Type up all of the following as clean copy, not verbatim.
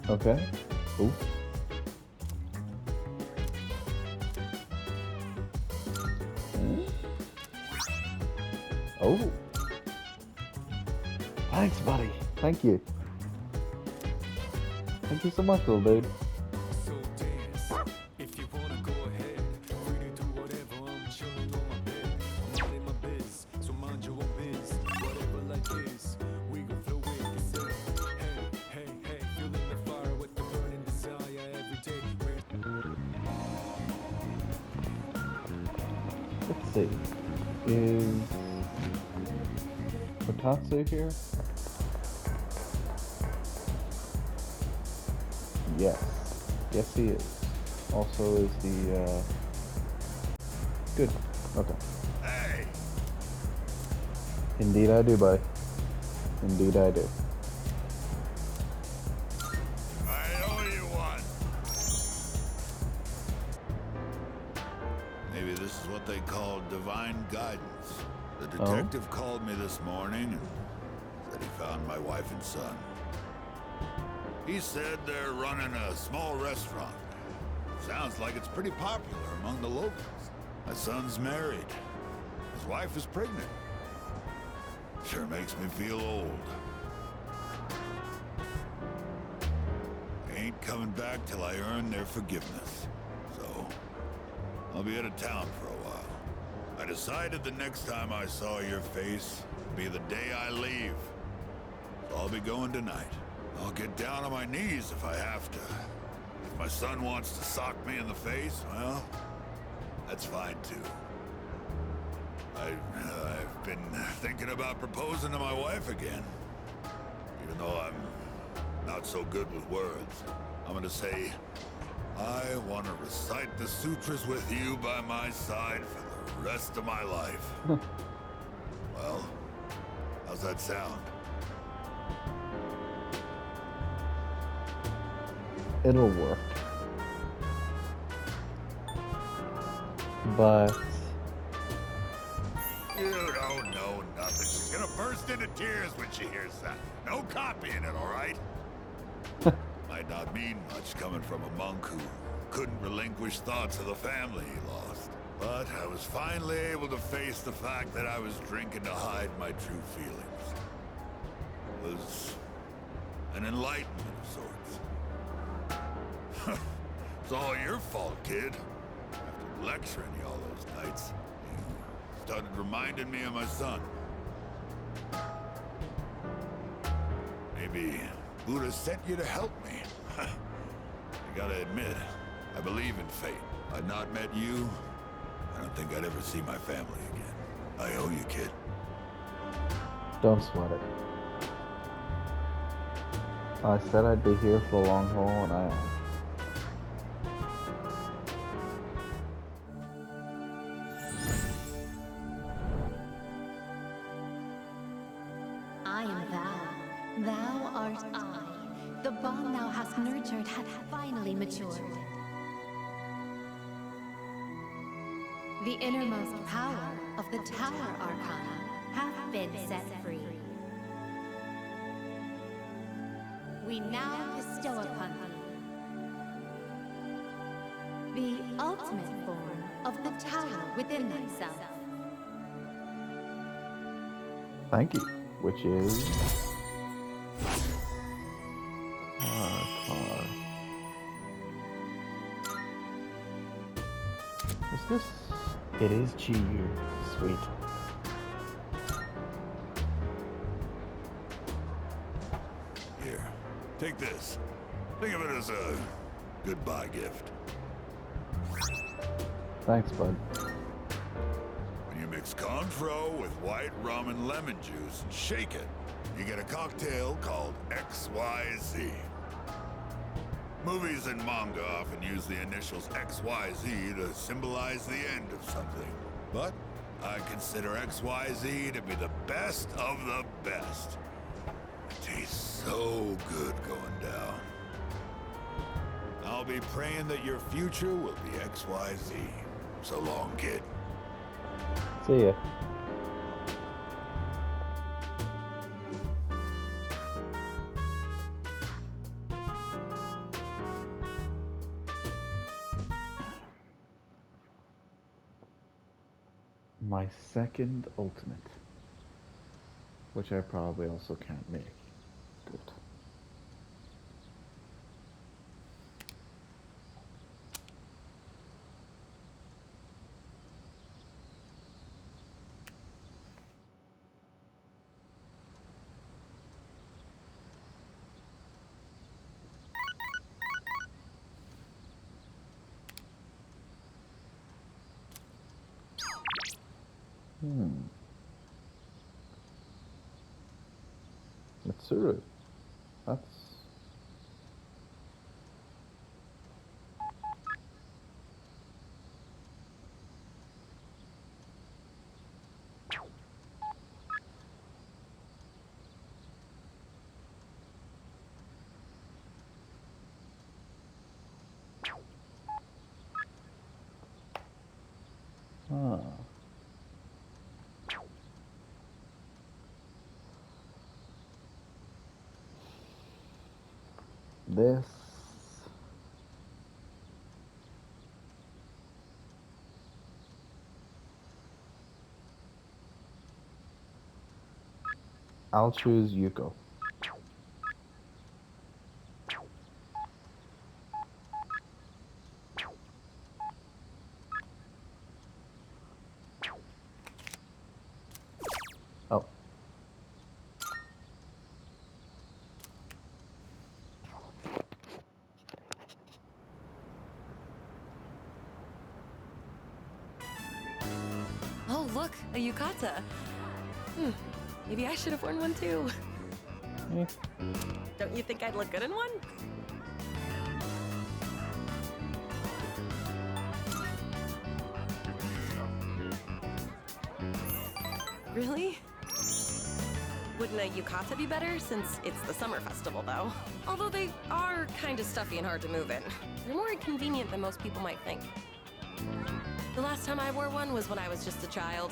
Okay. Ooh. Hmm? Oh. Thanks, buddy. Thank you. Thank you so much, little dude. So dance if you wanna go ahead. Free to do whatever. I'm chilling on my bed. I'm minding my biz, so mind your own biz. Whatever life is, we gon' flow with the sun. Hey, hey, hey, feeling the fire with the burning desire every day. Let's see. Is Kotatsu here? Yes. Yes, he is. Also is the, Good. Okay. Hey! Indeed I do, buddy. Indeed I do. I owe you one. Maybe this is what they call divine guidance. The detective called me this morning and said he found my wife and son. He said they're running a small restaurant. Sounds like it's pretty popular among the locals. My son's married. His wife is pregnant. Sure makes me feel old. I ain't coming back till I earn their forgiveness. So, I'll be out of town for a while. I decided the next time I saw your face would be the day I leave. So I'll be going tonight. I'll get down on my knees if I have to. If my son wants to sock me in the face, well, that's fine too. I've been thinking about proposing to my wife again. Even though I'm not so good with words. I'm gonna say, I want to recite the sutras with you by my side for the rest of my life. Well, how's that sound? It'll work. But You don't know nothing. She's gonna burst into tears when she hears that. No copying it, all right? Might not mean much coming from a monk who couldn't relinquish thoughts of the family he lost. But I was finally able to face the fact that I was drinking to hide my true feelings. It was an enlightenment of sorts. It's all your fault, kid. After lecturing you all those nights, you started reminding me of my son. Maybe Buddha sent you to help me. I gotta admit, I believe in fate. If I'd not met you, I don't think I'd ever see my family again. I owe you, kid. don't sweat it. I said I'd be here for the long haul, and I am. I am thou. Thou art I. The bond thou hast nurtured hath finally matured. The innermost power of the Tower Arcana hath been set free. We now bestow upon thee the ultimate form of the tower within thyself. Thank you. Which is car. Is this? It is Chiyu. Sweet. Here, take this. Think of it as a goodbye gift. Thanks, bud. When you mix Cointreau with white rum and lemon juice and shake it, you get a cocktail called XYZ. Movies and manga often use the initials XYZ to symbolize the end of something. But I consider XYZ to be the best of the best. It tastes so good going down. I'll be praying that your future will be XYZ. So long, kid. See ya. My second ultimate, which I probably also can't make. Good. Mitsuru. That's ah. This I'll choose Yuko. Oh. Oh, look, a yukata. Maybe I should have worn one too. Eh. Don't you think I'd look good in one? Really? Wouldn't a yukata be better since it's the summer festival, though? Although they are kind of stuffy and hard to move in. They're more inconvenient than most people might think. The last time I wore one was when I was just a child.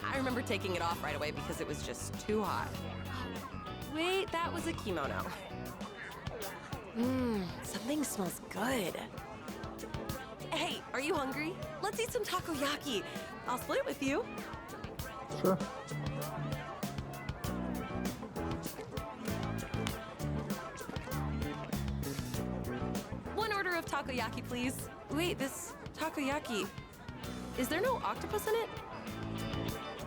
I remember taking it off right away because it was just too hot. Wait, that was a kimono. Something smells good. Hey, are you hungry? Let's eat some takoyaki. I'll split it with you. Sure. One order of takoyaki, please. Wait, this takoyaki, is there no octopus in it?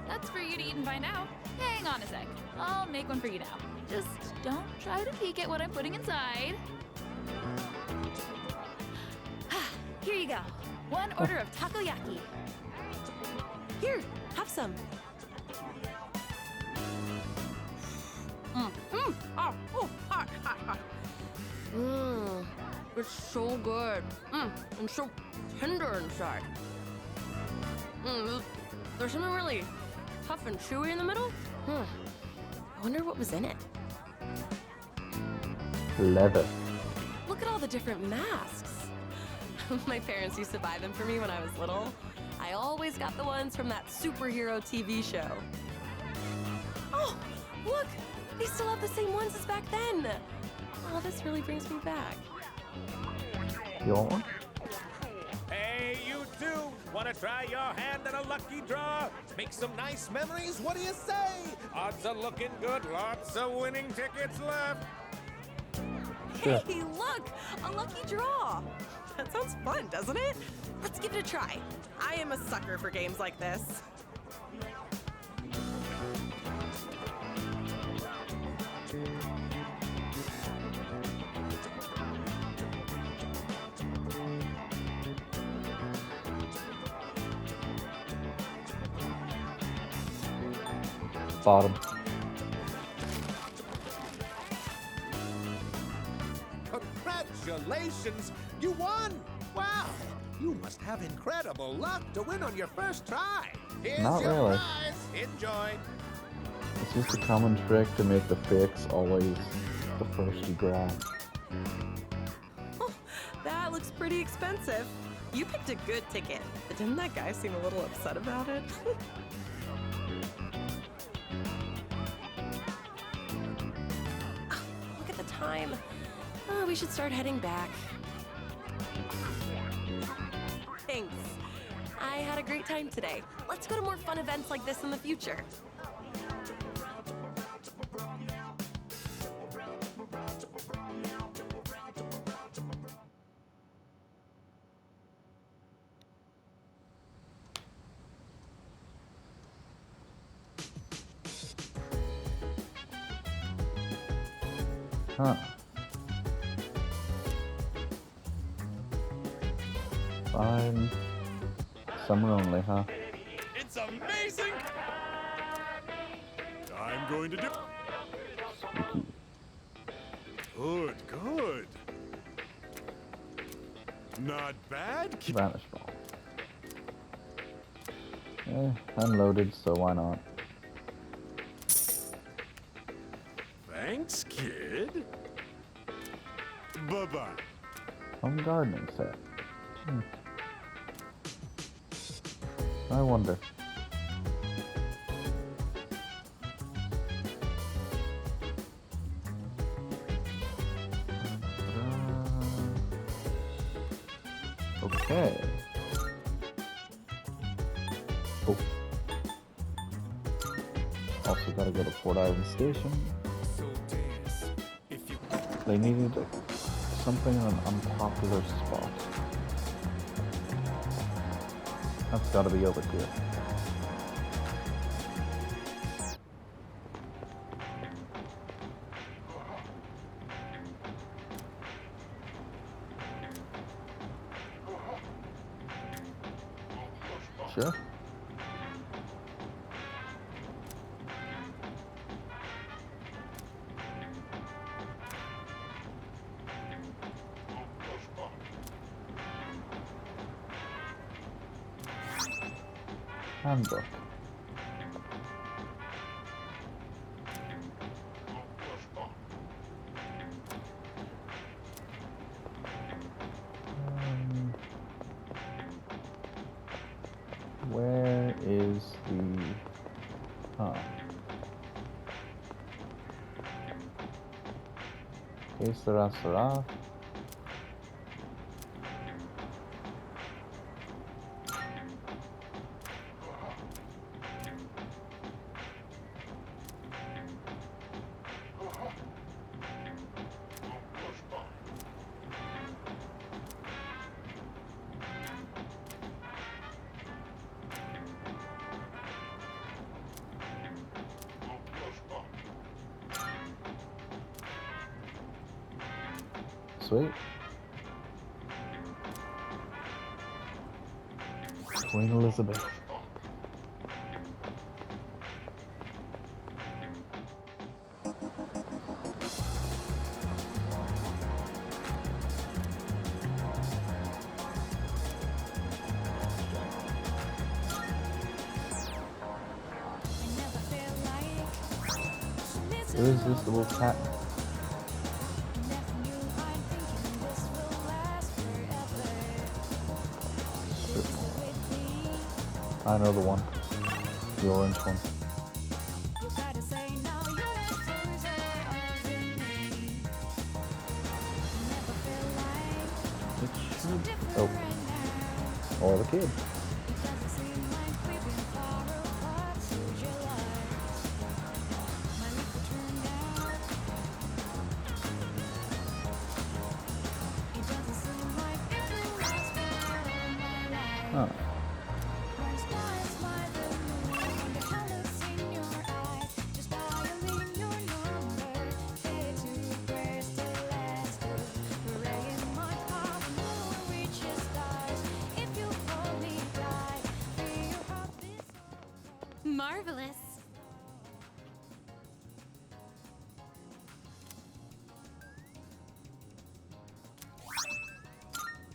That's for you to eat and find out. Hang on a sec. I'll make one for you now. Just don't try to peek at what I'm putting inside. Here you go. One order of takoyaki. Here, have some. It's so good. And so tender inside. There's something really tough and chewy in the middle. I wonder what was in it. Leather. Look at all the different masks. My parents used to buy them for me when I was little. I always got the ones from that superhero TV show. Oh, look! They still have the same ones as back then. Oh, this really brings me back. You want one? Hey, you two! Want to try your hand at a lucky draw? Make some nice memories? What do you say? Odds are looking good. Lots of winning tickets left. Sure. Hey, look! A lucky draw! That sounds fun, doesn't it? Let's give it a try. I am a sucker for games like this. Bottom. Congratulations! You won! Wow! You must have incredible luck to win on your first try. Here's Not your really. prize. Enjoy. It's just a common trick to make the fix always the first you grab. Oh, that looks pretty expensive. You picked a good ticket, but didn't that guy seem a little upset about it? Oh, look at the time. Oh, we should start heading back. Thanks. I had a great time today. Let's go to more fun events like this in the future. Huh. Fine. Summer only, huh? It's amazing! I'm going to do... Spooky. Good, good. Not bad. Vanish ball. Unloaded, so why not? Thanks, kid. Bye-bye. Home gardening set. I wonder. Okay. Oh. Also gotta go to Port Island Station. So dance if you They needed something in an unpopular spot. That's gotta be over here. Sure. Handbook. Where is the... Huh. Que sera sera? Sweet. Queen Elizabeth. Irresistible cat. I know the one. The orange one. It should... Oh. Or the kid. Huh. Marvelous.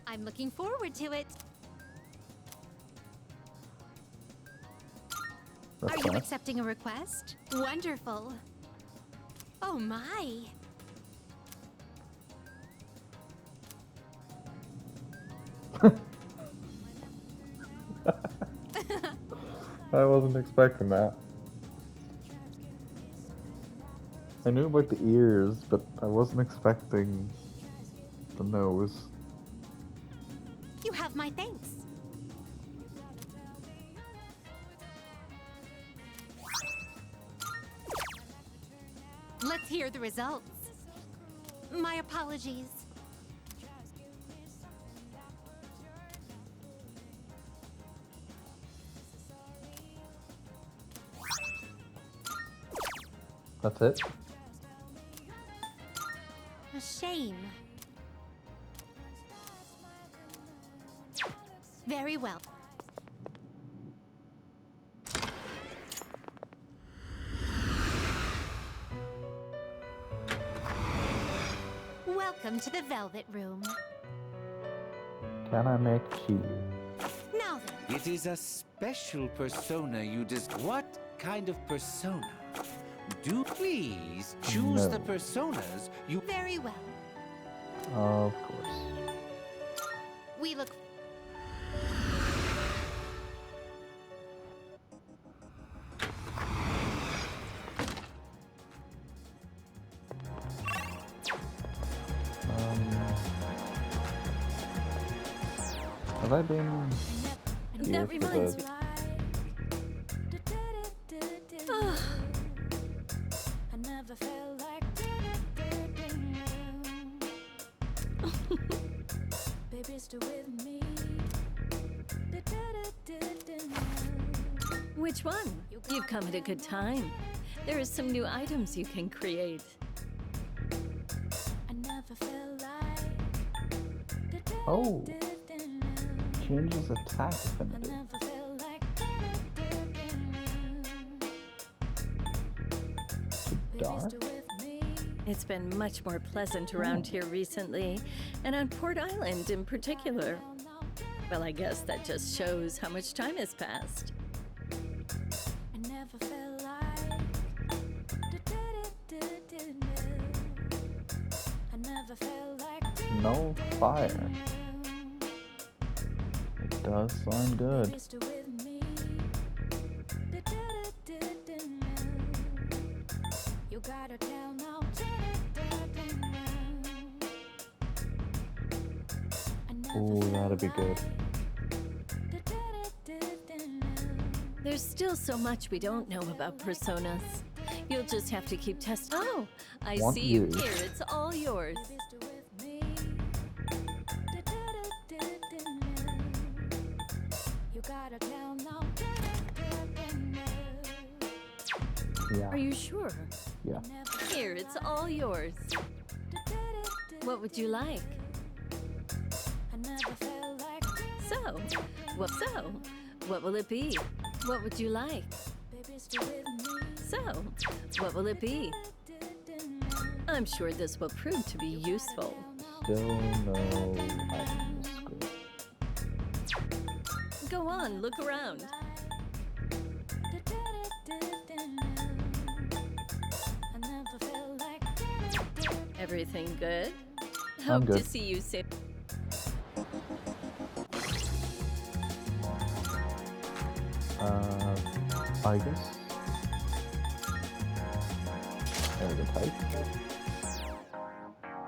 I'm looking forward to it. That's Are you nice. accepting a request? Wonderful. Oh my. I wasn't expecting that. I knew about the ears, but I wasn't expecting the nose. You have my thanks. Let's hear the results. My apologies. That's it? A shame. Very well. Welcome to the Velvet Room. Can I make cheese? Now then, It is a special persona you What kind of persona? Do please choose the No. personas you. very well. Of course. We look Have I been here That for reminds the... me. I never felt like baby, still with me. Which one? You've come at a good time. There are some new items you can create. I never felt like Oh! Changes attack I affinity. never felt like Dark? still with me. It's been much more pleasant around here recently, and on Port Island in particular. Well, I guess that just shows how much time has passed. I never felt like I never felt like No fire. It does sound good. still with me. You gotta tell now. Ooh, that'd be good. There's still so much we don't know about personas. You'll just have to keep testing. Oh, I Want see you you. here. It's all yours. You gotta tell now. Yeah. Are you sure? Yeah. Here, it's all yours. What would you like? I never felt like So, what will it be? What would you like? baby, still with me. So, what will it be? I'm sure this will prove to be useful. Still no items. Good. Go on, look around. I never felt like Everything good? I'm Hope to good. see you soon. I guess. There's a type.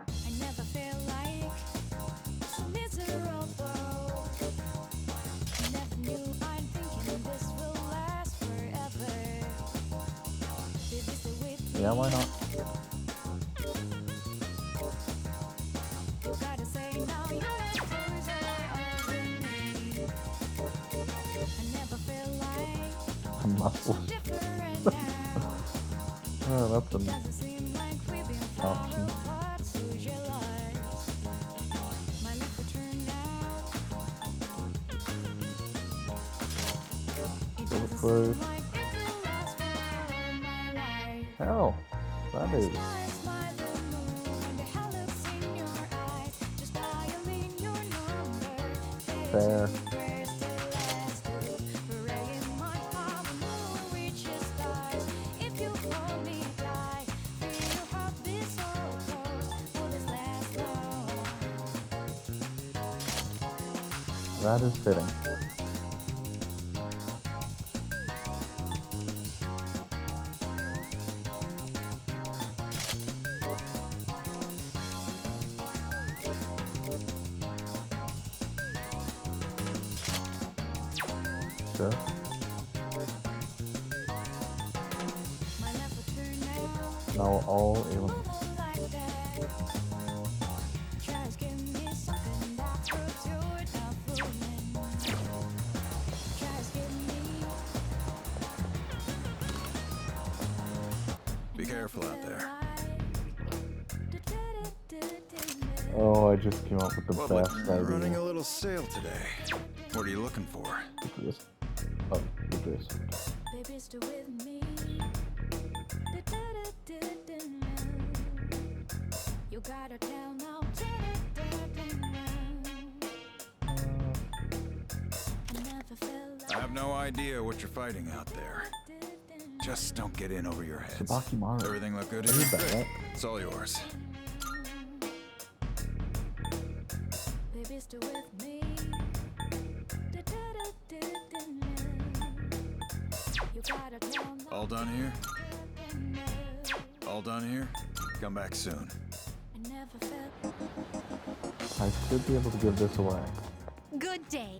I never felt like miserable. Never knew I'm thinking this will last forever. Baby, stay with me. Yeah, why not? You gotta say now your answers are in me. I never felt like A muscle. different now. Oh, that's an Doesn't seem like we've been option. apart. Who's your life? My life will turn out. It doesn't Bulletproof. seem like it will last forever, my life. Hell, that is. Smile the moon, the hell looks in your eyes. Just dialing your number. Fair. Prayers to last you. Praying my heart the moon reaches stars. If you call me die, feel your heart be so close. Will this last long? That is fitting. Sure. My life will turn out. Now all elements. like that. Just give me something that proves you're not fooling. Just give me. Be careful out there. Oh, I just came up with the Well, best but running idea. a little sale today. What are you looking for? This. Oh, this. Baby, stay with me. You gotta tell now. I never felt I have no idea what you're fighting out there. Just don't get in over your heads. Sabaki Maru. Everything look good I here? heard that, Good. right? It's all yours. baby, stay with me. You gotta tell now. All done here? All done here? Come back soon. I never felt. I should be able to give this away. Good day.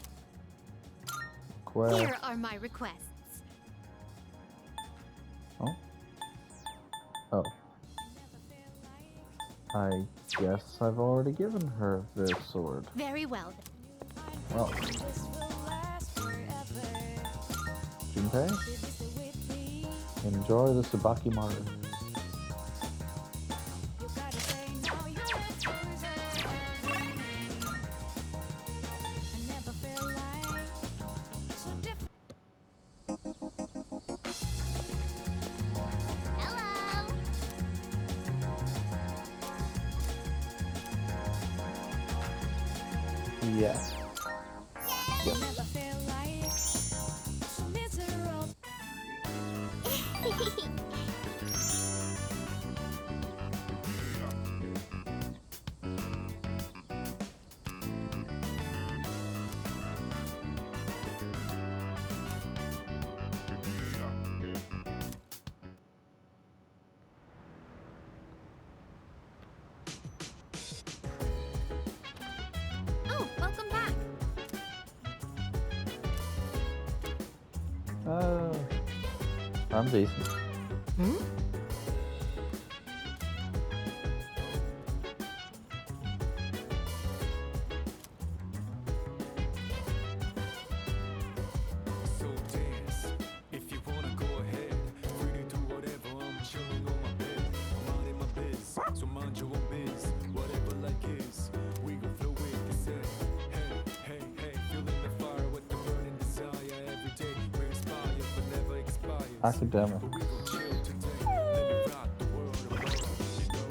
Quest. Here are my requests. Oh. Oh. I guess I've already given her this sword. Very well. Well, This will last forever. Junpei, Baby, stay with me. enjoy the Sabaki Maru. You gotta say now you're yours. I never felt like so different. Hello. Yes. Yes. Never felt like so miserable. Oh, welcome back. I'm decent. So dance, if you wanna go ahead. Free to do whatever, I'm chilling on my bed. I'm minding my biz, so mind your own biz. Whatever like is, we gon' flow with the set. Hey, hey, hey, feeling the fire with the burning desire. Every day we're inspired, but never expires. Academic. But we gon' chill today. Let me rock the world around, you know.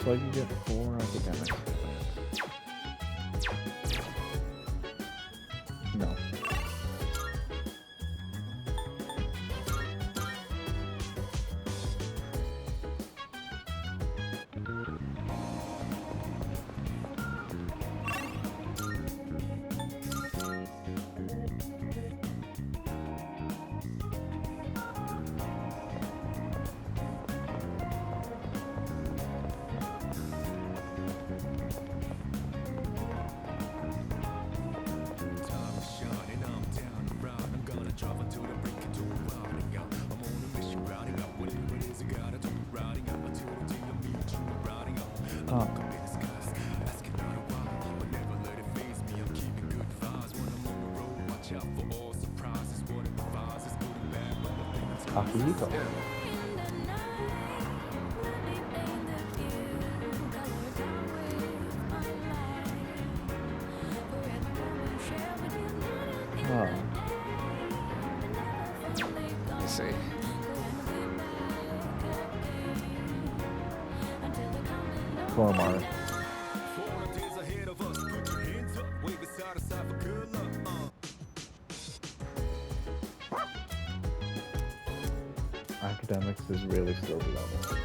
So I can get 4 academics. No. Time is shining, I'm down and round. I'm gonna drive until the break into rounding out. I'm on a mission, rounding up whatever it is I gotta do. Rounding up until the day I meet you. Rounding up, I'm Oh. looking in the skies, asking out a while, but never let it phase me. I'm keeping good vibes when I'm on the road. Watch out for all surprises. Whatever vibes is good and bad, but nothing is Akihiko. In the night, let me paint the view, color down with my light. Forever gonna share with you, not in Oh. the never fully gone. You see, Until the coming Come on, Maru. For all the days ahead of us, put your hands up, wave it side to side for good luck. Academics is really still the level.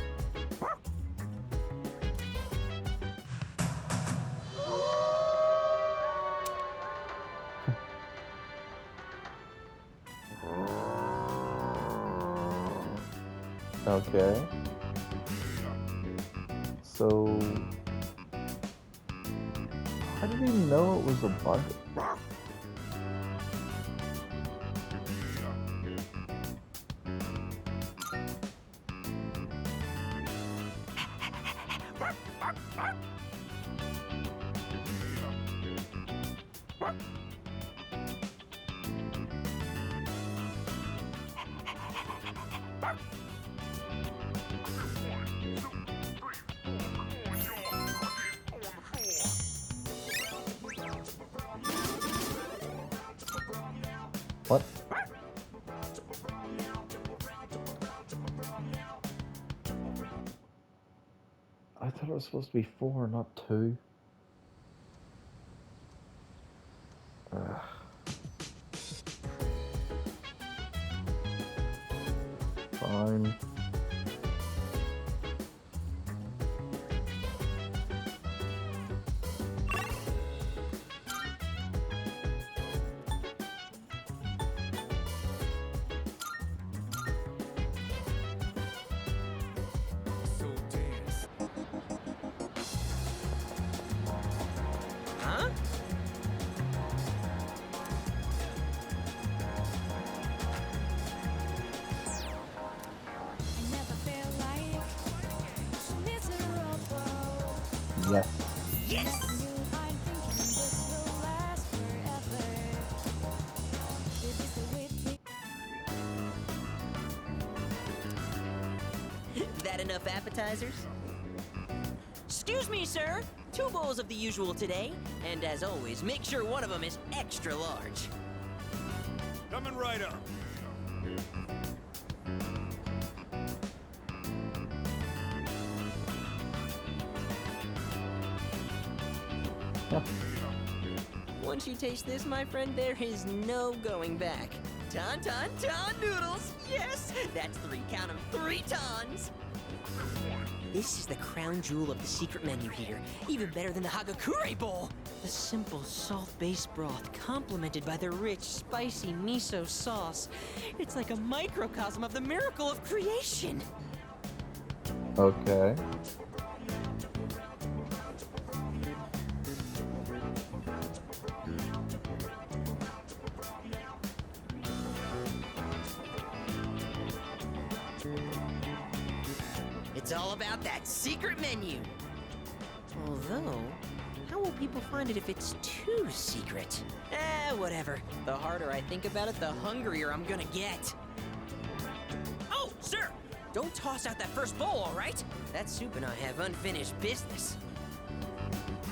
Okay. So I didn't even know it was a bug. What? I thought it was supposed to be 4, not 2. Ugh. Fine. So dance. Huh? Never felt like miserable. Yes. Yes! You aren't thinking this will last forever. It is the way That enough appetizers? Excuse me, sir. 2 bowls of the usual today. And as always, make sure one of them is extra large. Coming right up. Once you taste this, my friend, there is no going back. Ton noodles! Yes! That's 3, count 'em, 3 tons! This is the crown jewel of the secret menu here. Even better than the Hagakure Bowl! The simple salt-based broth, complemented by the rich, spicy miso sauce. It's like a microcosm of the miracle of creation! Okay. It's all about that secret menu! Although, how will people find it if it's too secret? Whatever. The harder I think about it, the hungrier I'm gonna get. Oh, sir! Don't toss out that first bowl, all right? That soup and I have unfinished business.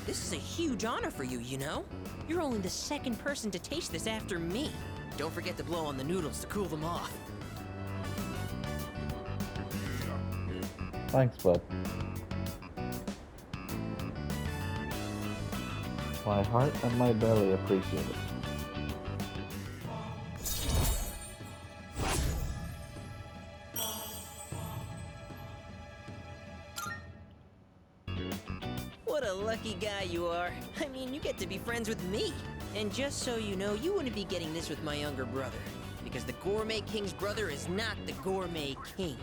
This is a huge honor for you, you know? You're only the 2nd person to taste this after me. Don't forget to blow on the noodles to cool them off. Thanks, bud. My heart and my belly appreciate it. What a lucky guy you are. I mean, you get to be friends with me. And just so you know, you wouldn't be getting this with my younger brother. Because the Gourmet King's brother is not the Gourmet King.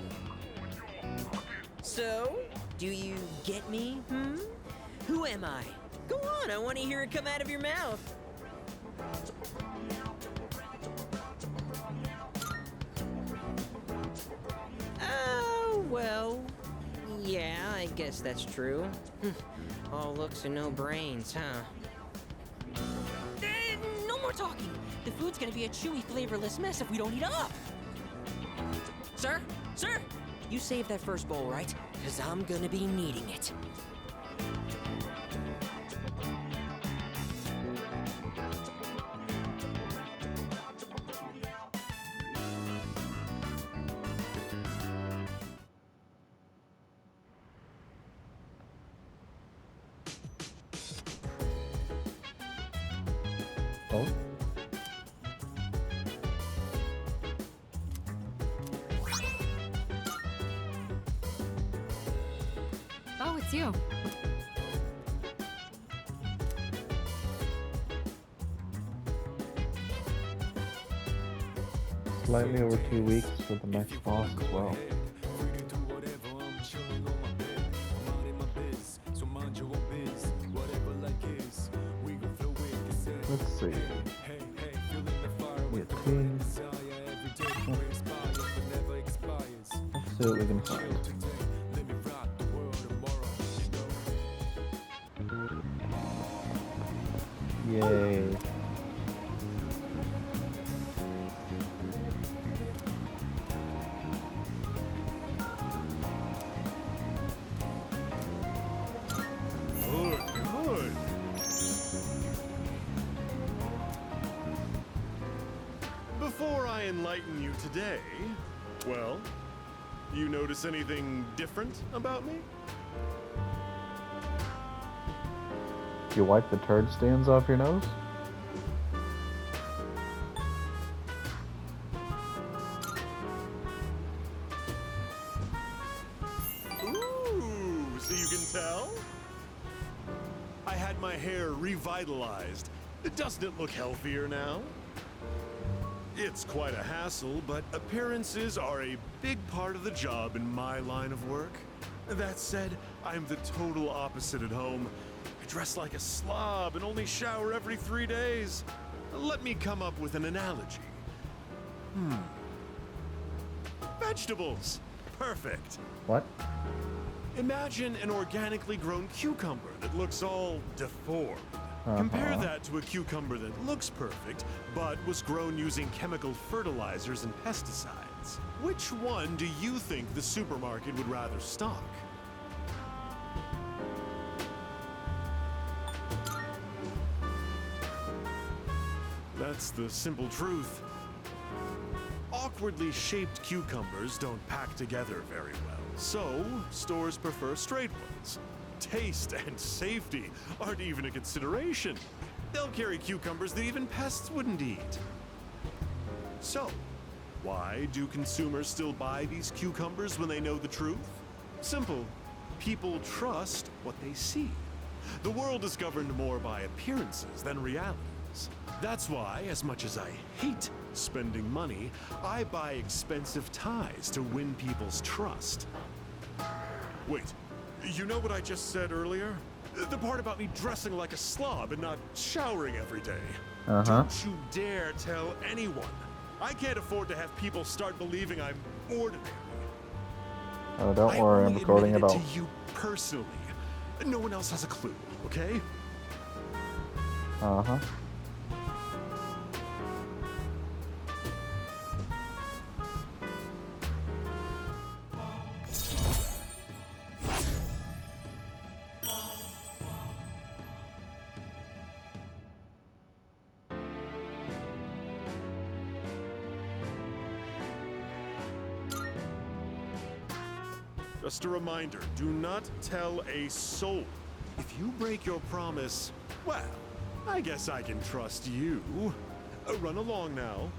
So, do you get me, Who am I? Go on, I want to hear it come out of your mouth. Oh, well, yeah, I guess that's true. All looks and no brains, huh? No more talking! The food's gonna be a chewy, flavorless mess if we don't eat up! Sir? Sir? You saved that first bowl, right? Because I'm gonna be needing it. Oh? Oh, it's you. Slightly over 2 weeks for the next boss as well. Free to do whatever, I'm chilling on my bed. I'm out in my biz, so mind your own biz. Whatever life is, see what we can find. Let me rock the world tomorrow, you know? Yay. Good, good. Before I enlighten you today, well, you notice anything different about me? You wipe the turd stains off your nose? Ooh, so you can tell? I had my hair revitalized. Doesn't it look healthier now? It's quite a hassle, but appearances are a big part of the job in my line of work. That said, I'm the total opposite at home. I dress like a slob and only shower every 3 days. Let me come up with an analogy. Vegetables. Perfect. What? Imagine an organically grown cucumber that looks all deformed. Compare that to a cucumber that looks perfect, but was grown using chemical fertilizers and pesticides. Which one do you think the supermarket would rather stock? That's the simple truth. Awkwardly shaped cucumbers don't pack together very well, so stores prefer straight ones. Taste and safety aren't even a consideration. They'll carry cucumbers that even pests wouldn't eat. So, why do consumers still buy these cucumbers when they know the truth? Simple. People trust what they see. The world is governed more by appearances than realities. That's why, as much as I hate spending money, I buy expensive ties to win people's trust. Wait, you know what I just said earlier? The part about me dressing like a slob and not showering every day. Don't you dare tell anyone. I can't afford to have people start believing I'm ordinary. Oh, don't worry, I'm recording it all. To you personally. No one else has a clue, okay? Uh-huh. Just a reminder, do not tell a soul. If you break your promise, well, I guess I can trust you. Run along now.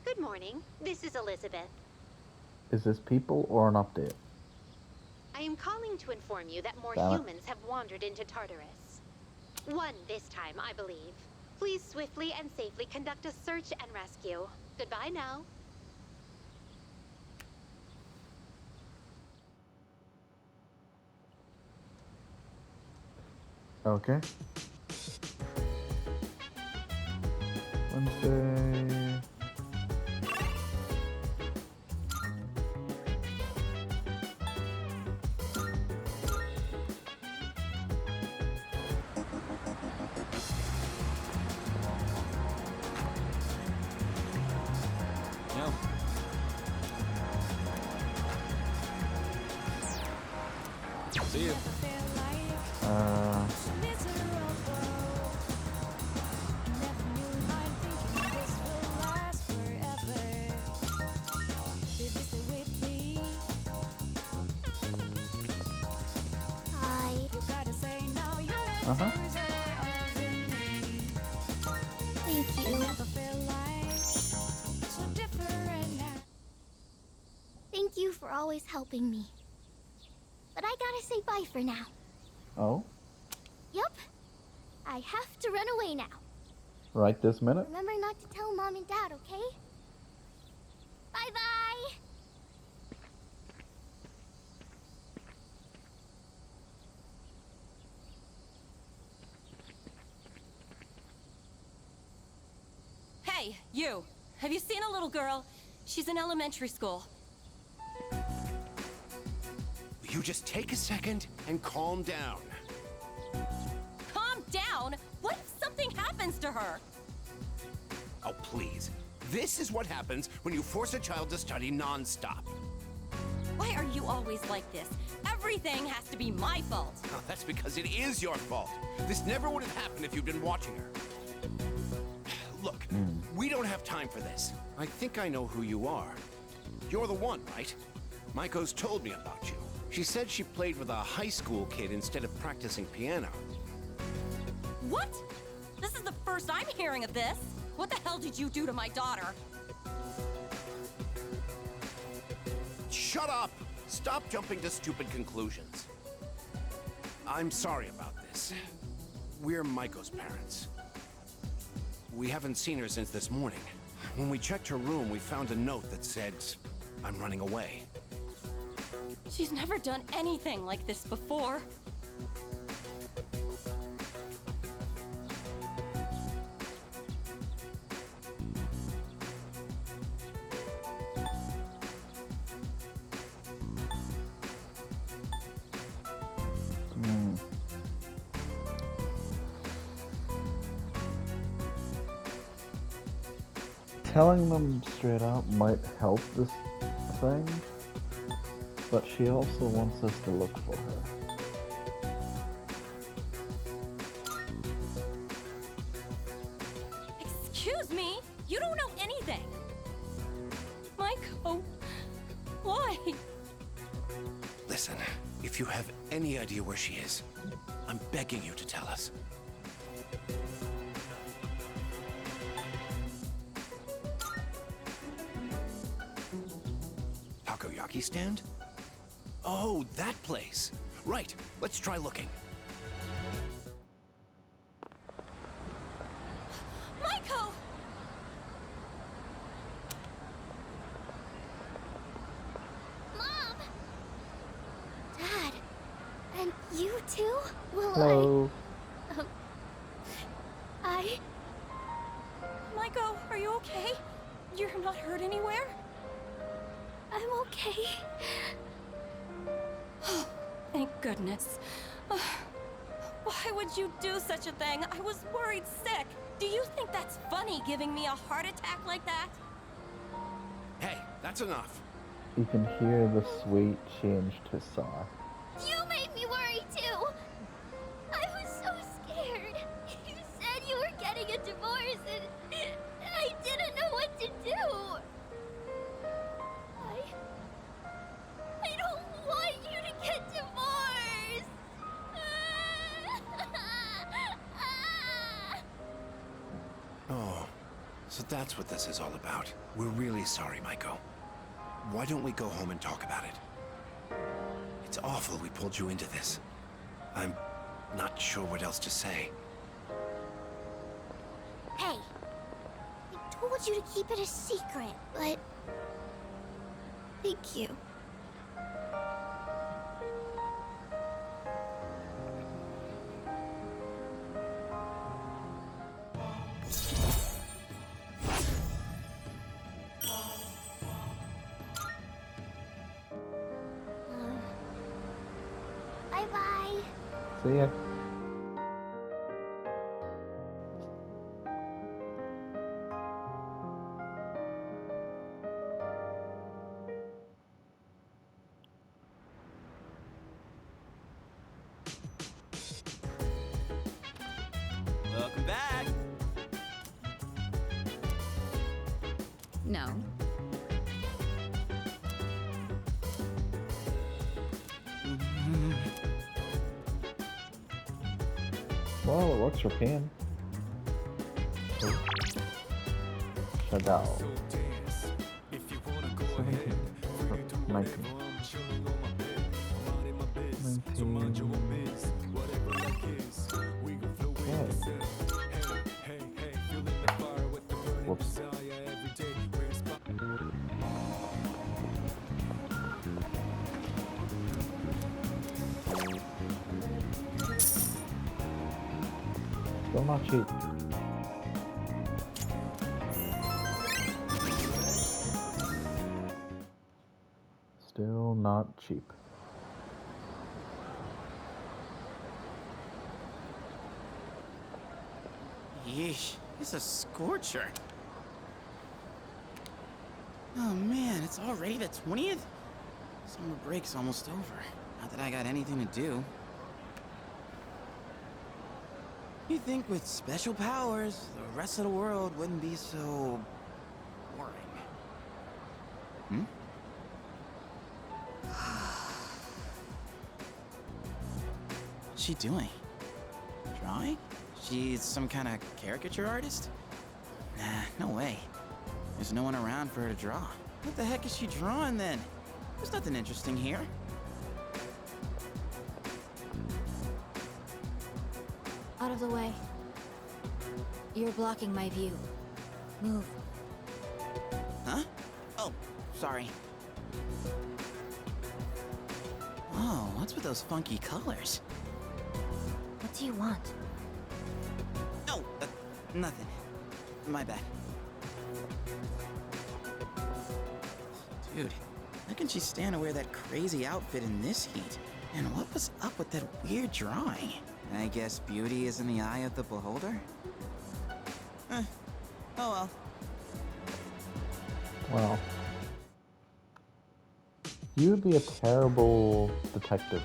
Good morning. This is Elizabeth. Is this people or an update? I am calling to inform you that more Damn it. humans have wandered into Tartarus. One this time, I believe. Please swiftly and safely conduct a search and rescue. Goodbye now. Okay. Wednesday. No. See you. Uh-huh. Thank you. Thank you for always helping me. But I gotta say bye for now. Oh, Yup. I have to run away now. right this minute? Remember not to tell Mom and Dad, okay? Bye-bye! Hey, you! Have you seen a little girl? She's in elementary school. You just take a second and calm down. Calm down? What if something happens to her? Oh, please. This is what happens when you force a child to study non-stop. Why are you always like this? Everything has to be my fault. Oh, that's because it is your fault. This never would have happened if you'd been watching her. Look, we don't have time for this. I think I know who you are. You're the one, right? Maiko's told me about you. She said she played with a high school kid instead of practicing piano. What? This is the first I'm hearing of this. What the hell did you do to my daughter? Shut up! Stop jumping to stupid conclusions. I'm sorry about this. We're Maiko's parents. We haven't seen her since this morning. When we checked her room, we found a note that said, "I'm running away." She's never done anything like this before. Telling them straight out might help this thing, but she also wants us to look for her. Excuse me? You don't know anything. Maiko, why? Listen, if you have any idea where she is, I'm begging you to tell us. Takoyaki stand? Oh, that place. Right, let's try looking. Maiko! Mom! Dad! And you too? Will Hello. I... Maiko, are you okay? You're not hurt anywhere? I'm okay. Thank goodness. Why would you do such a thing? I was worried sick. Do you think that's funny, giving me a heart attack like that? Hey, that's enough. You can hear the sweet change to Saw. You made me worry too! I was so scared. You said you were getting a divorce and I didn't know what to do. I don't want you to get divorced! Oh, so that's what this is all about. We're really sorry, Maiko. Why don't we go home and talk about it? It's awful we pulled you into this. I'm not sure what else to say. Hey, I told you to keep it a secret, but... Thank you. Bye-bye. See ya. Welcome back. No. Well, it works for Pan. Shadao. 17. 19. 19. Okay. Whoops. Still not cheap. Still not cheap. Yeesh, it's a scorcher. Oh man, it's already the 20th? Summer break's almost over. Not that I got anything to do. You'd think with special powers, the rest of the world wouldn't be so... boring. Hmm? What's she doing? Drawing? She's some kind of caricature artist? Nah, no way. There's no one around for her to draw. What the heck is she drawing then? There's nothing interesting here. Out of the way. You're blocking my view. Move. Huh? Oh, sorry. Whoa, what's with those funky colors? What do you want? Oh, nothing. My bad. Dude, how can she stand to wear that crazy outfit in this heat? And what was up with that weird drawing? I guess beauty is in the eye of the beholder? Oh well. Well, you would be a terrible detective.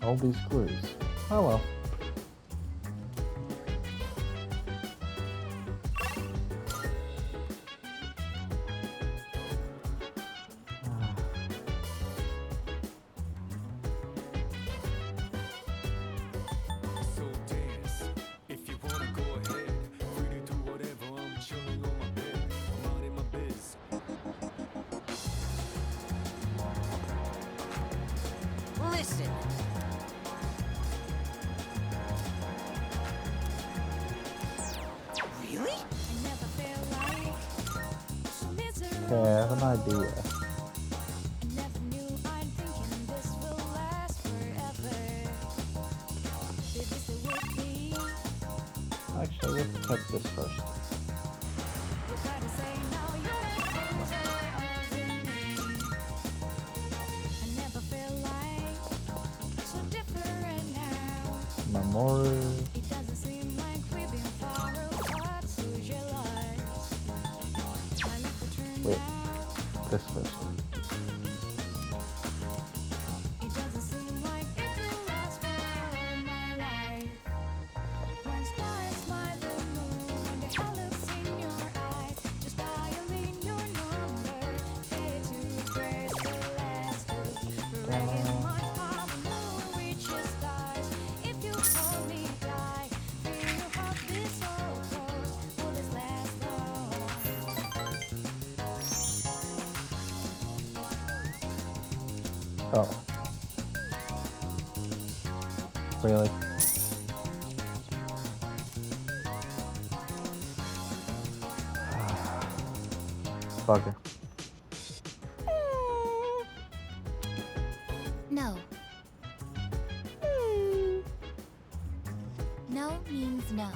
All these clues. Oh well. So dance. If you wanna go ahead, free to do whatever. I'm chilling on my bed. I'm minding my biz. Listen. Really? Okay, I have an idea. Actually, let's check this first. Memory. Wait, this first. Oh. Really? Bugger. No. No means no.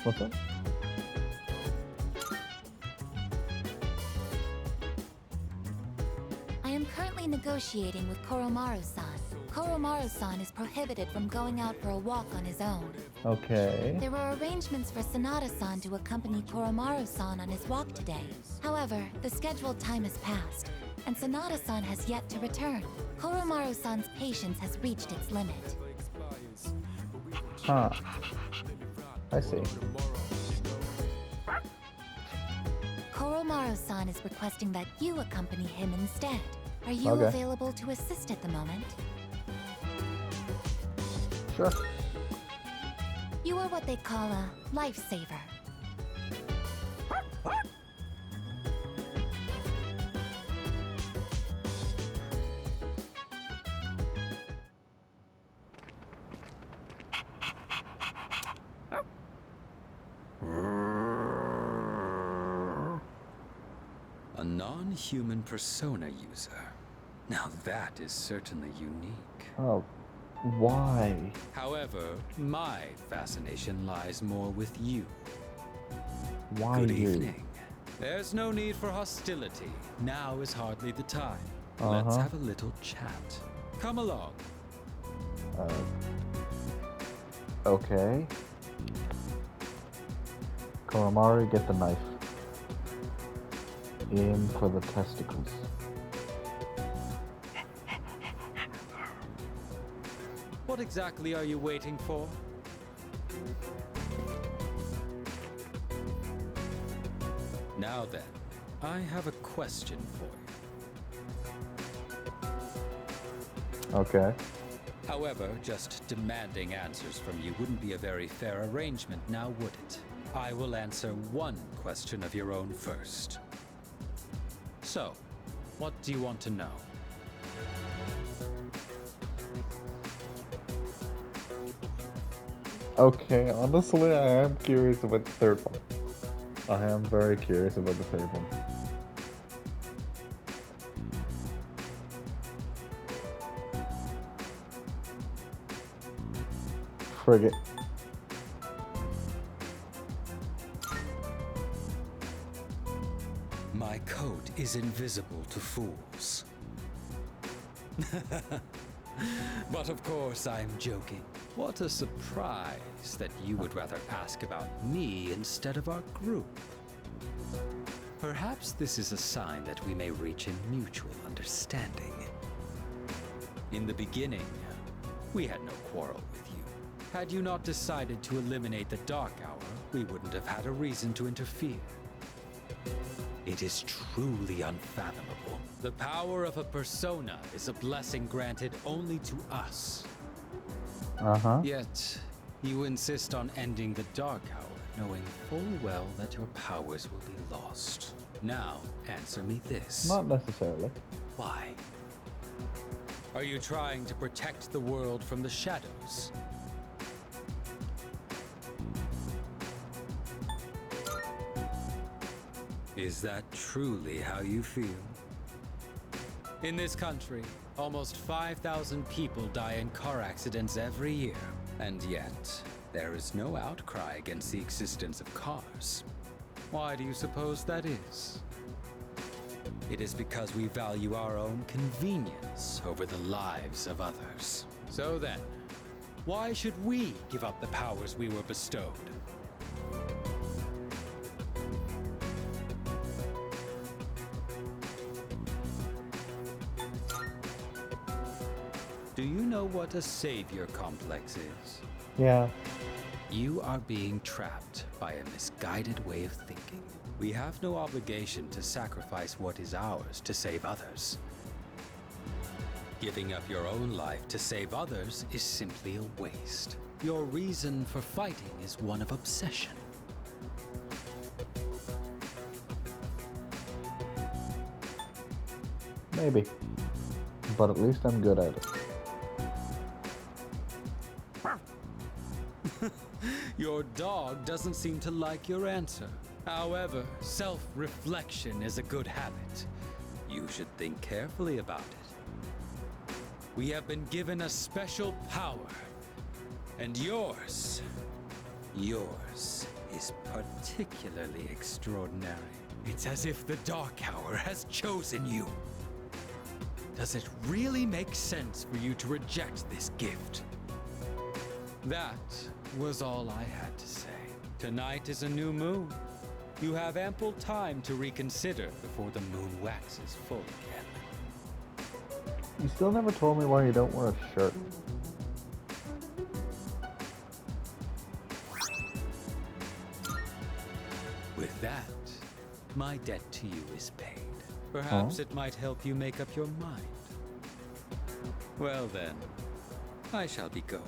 What's up? I am currently negotiating with Koromaru-san. Koromaru-san is prohibited from going out for a walk on his own. Okay. There were arrangements for Sanada-san to accompany Koromaru-san on his walk today. However, the scheduled time has passed, and Sanada-san has yet to return. Koromaru-san's patience has reached its limit. Huh. I see. Koromaru-san is requesting that you accompany him instead. Are you Okay. available to assist at the moment? Sure. You are what they call a lifesaver. A non-human persona user. Now that is certainly unique. Oh, Why? However, my fascination lies more with you. Why Good you? evening. There's no need for hostility. Now is hardly the time. Let's Uh-huh. have a little chat. Come along. Okay. Koramari, get the knife. Aim for the testicles. What exactly are you waiting for? Now then, I have a question for you. Okay. However, just demanding answers from you wouldn't be a very fair arrangement, now would it? I will answer one question of your own first. So, what do you want to know? Okay, honestly, I am curious about the third one. I am very curious about the third one. Frigate. My code is invisible to fools. But of course, I'm joking. What a surprise that you would rather ask about me instead of our group. Perhaps this is a sign that we may reach a mutual understanding. In the beginning, we had no quarrel with you. Had you not decided to eliminate the Dark Hour, we wouldn't have had a reason to interfere. It is truly unfathomable. The power of a persona is a blessing granted only to us. Uh-huh. Yet, you insist on ending the Dark Hour, knowing full well that your powers will be lost. Now, answer me this. Not necessarily. Why? Are you trying to protect the world from the shadows? Is that truly how you feel? In this country, almost 5,000 people die in car accidents every year. And yet, there is no outcry against the existence of cars. Why do you suppose that is? It is because we value our own convenience over the lives of others. So then, why should we give up the powers we were bestowed? Do you know what a savior complex is? Yeah. You are being trapped by a misguided way of thinking. We have no obligation to sacrifice what is ours to save others. Giving up your own life to save others is simply a waste. Your reason for fighting is one of obsession. Maybe. But at least I'm good at it. Your dog doesn't seem to like your answer. However, self-reflection is a good habit. You should think carefully about it. We have been given a special power. And yours is particularly extraordinary. It's as if the Dark Hour has chosen you. Does it really make sense for you to reject this gift? That was all I had to say. Tonight is a new moon. You have ample time to reconsider before the moon waxes full again. You still never told me why you don't wear a shirt. With that, my debt to you is paid. Perhaps it might help you make up your mind. Well then, I shall be going.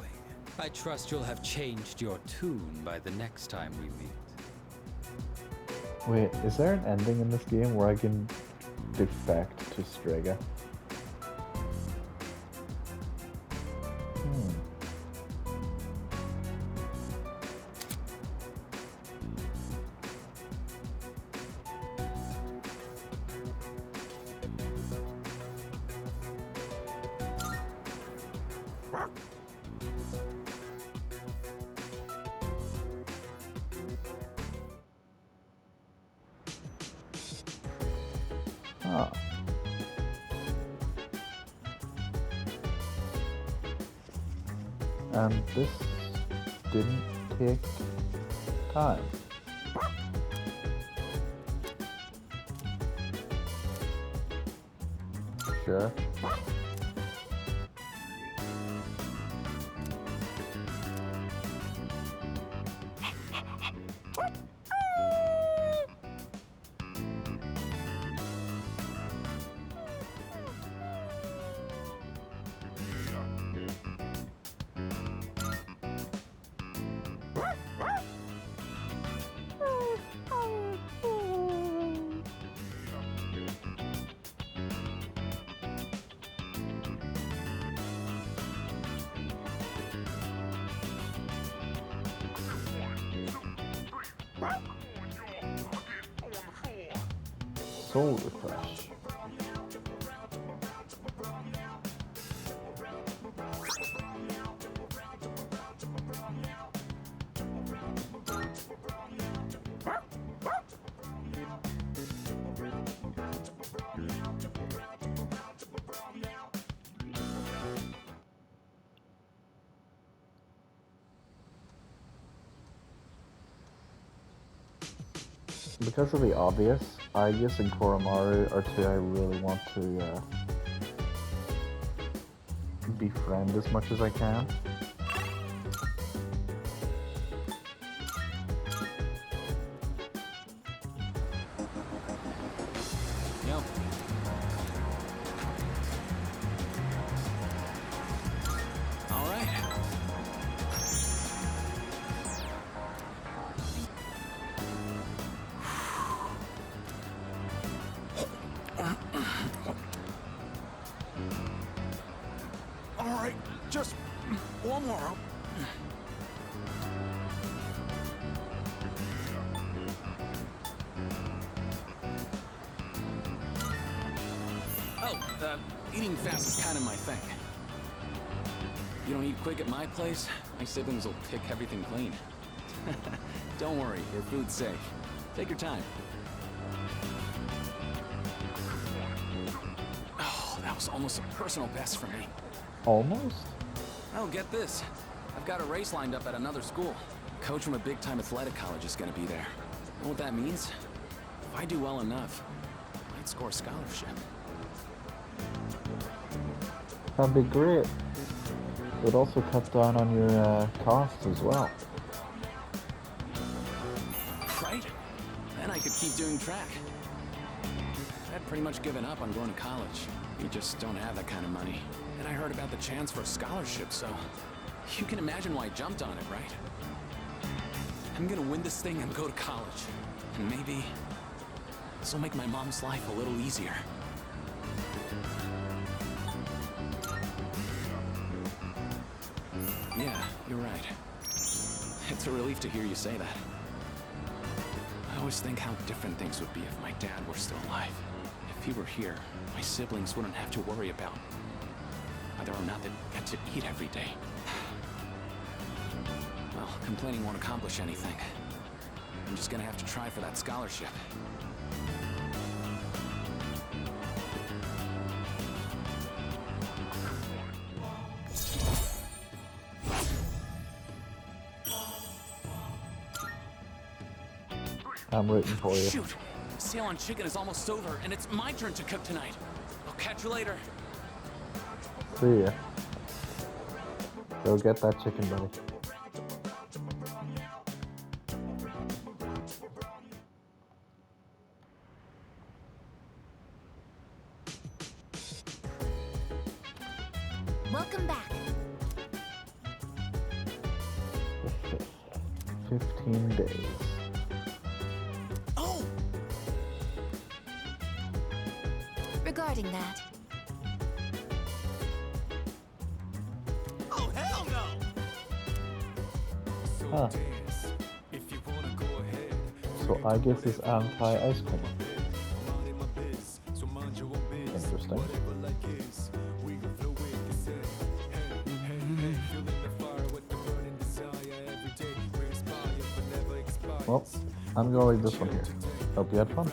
I trust you'll have changed your tune by the next time we meet. Wait, is there an ending in this game where I can defect to Strega? Ah. And this didn't take time. Sure. Soul refresh. Because of the obvious, Aegis and Koromaru are two I really want to befriend as much as I can. Yo. All right. All right, just one more. Oh, eating fast is kind of my thing. You don't eat quick at my place, my siblings will pick everything clean. Don't worry, your food's safe. Take your time. Oh, that was almost a personal best for me. Almost? Oh, get this. I've got a race lined up at another school. A coach from a big-time athletic college is gonna be there. Know what that means? If I do well enough, I might score a scholarship. That'd be great. It would also cut down on your costs as well. Right? Then I could keep doing track. I'd pretty much given up on going to college. You just don't have that kind of money. And I heard about the chance for a scholarship, so you can imagine why I jumped on it, right? I'm gonna win this thing and go to college. And maybe this will make my mom's life a little easier. Yeah, you're right. It's a relief to hear you say that. I always think how different things would be if my dad were still alive. If he were here, my siblings wouldn't have to worry about whether or not they'd get to eat every day. Well, complaining won't accomplish anything. I'm just gonna have to try for that scholarship. I'm rooting for you. Shoot! Sale on chicken is almost over, and it's my turn to cook tonight. I'll catch you later. See ya. Go get that chicken, buddy. Welcome back. 15 days. Oh! Regarding that. Oh, hell no! Huh. So I guess it's anti-ice cream. Interesting. Well, I'm gonna leave this one here. Hope you had fun.